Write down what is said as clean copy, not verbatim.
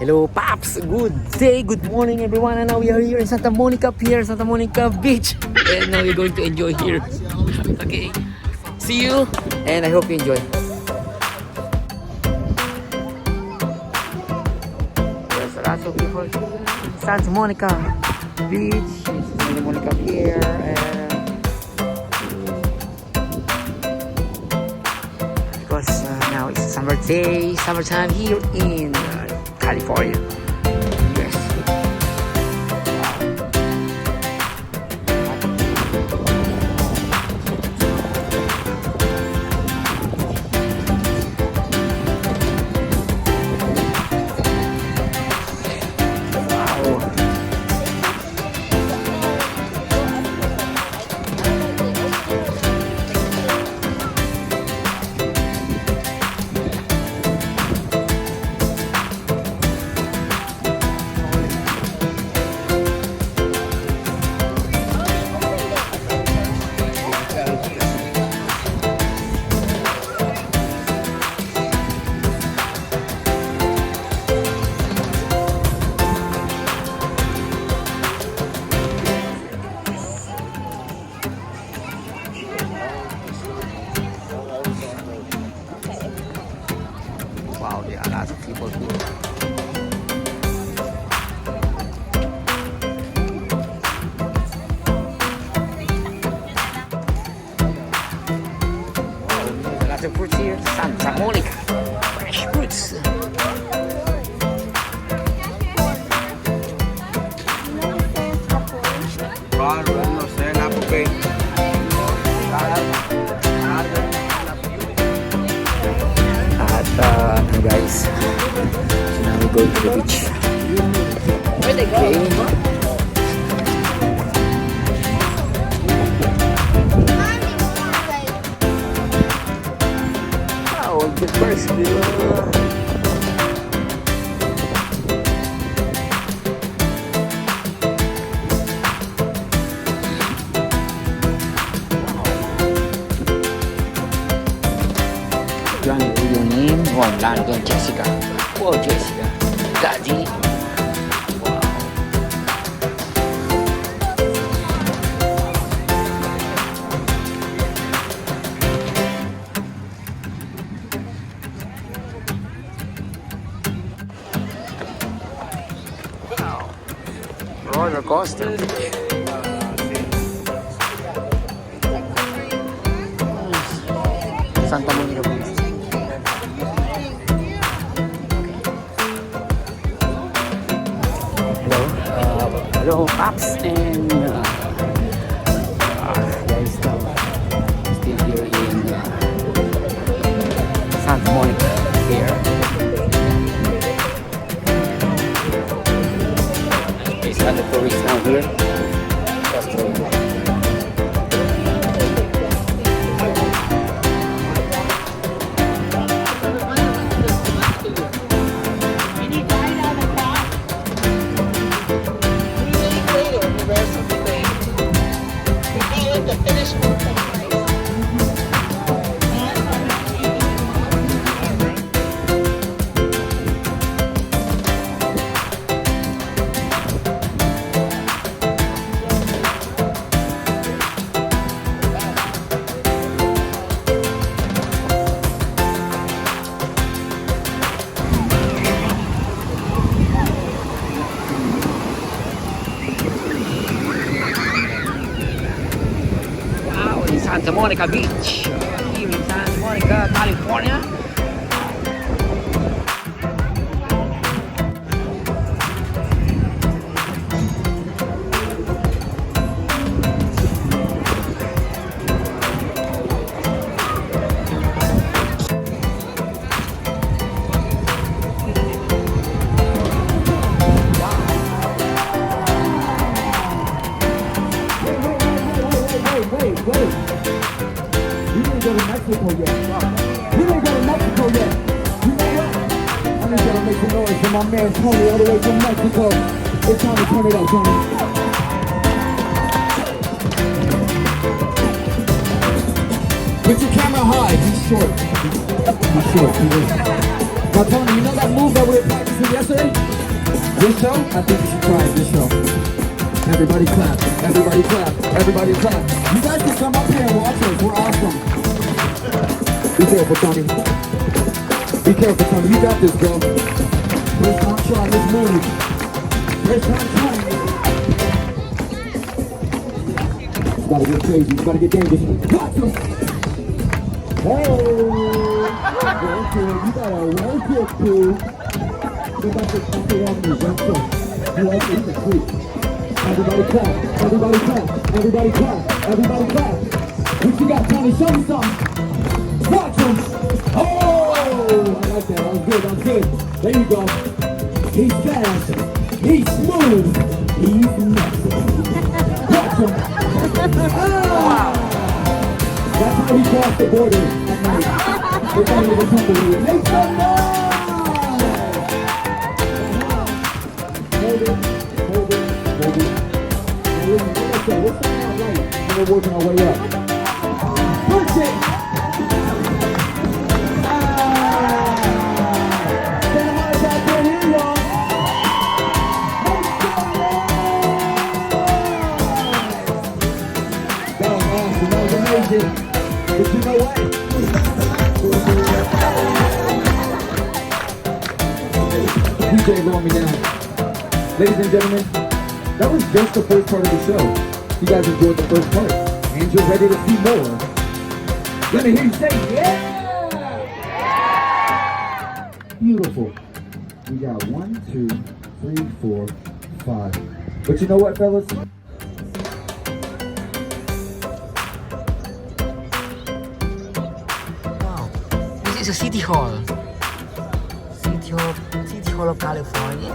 Hello, Paps! Good day, good morning everyone. And now we are here in Santa Monica Pier, Santa Monica Beach. And now we're going to enjoy here. Okay, see you and I hope you enjoy. There's lots of people here. Santa Monica Beach, Santa Monica Pier, and because now it's summer day, summertime here in California. Yes. Wow, there are lots of people here. There's a lot of fruits here. Santa Monica. Fresh fruits. Guys, so now we go to the beach. Where they go? Oh, the first view. Johnny, your name? Wow, Lando and Jessica. Whoa, Jessica. Daddy. Wow. Wow. Roller coaster. Santa Monica Beach. Hello, Paps, and guys, still here in Santa Monica here. There's a lot of tourists now here. Just Santa Monica Beach, here in Santa Monica, California. Wait. We didn't go to Mexico yet. We didn't go to Mexico yet. You know what? I need y'all to make some noise for my man Tony all the way from Mexico. It's time to turn it up, Tony. Put your camera high. Be short. Now, Tony, you know that move that we were practicing yesterday? This show, I think you should try it, this show. Everybody clap, everybody clap, everybody clap. You guys can come up here and watch us, we're awesome. Be careful, Tony. Be careful, Tony, you got this, girl. First time trying this move. First time trying it. It's gotta get crazy, it's gotta get dangerous. Watch them. Hey! Work it, you gotta work it, too. Go back to the on me, don't you? You like it, he's a creep. Everybody clap, everybody clap, everybody clap, everybody clap. What you got, Tony? Show me something. Watch him. Oh! I like that, that was good, that was good. There you go. He's fast, he's smooth, he's nasty. Watch him. Ah! That's how he crossed the border at night. It's only the company. Make some noise! Hold it, hold it, hold it. Now listen, like I said, we're starting out right, and we're working our way up. Push it! Stand high back there, here, y'all. That was awesome, that was amazing. But you know what? DJ blowing me down. Ladies and gentlemen, that was just the first part of the show. You guys enjoyed the first part, and you're ready to see more. Let me hear you say, yeah! Beautiful. We got 1, 2, 3, 4, 5. But you know what, fellas? Wow, this is a city hall. City Hall of California.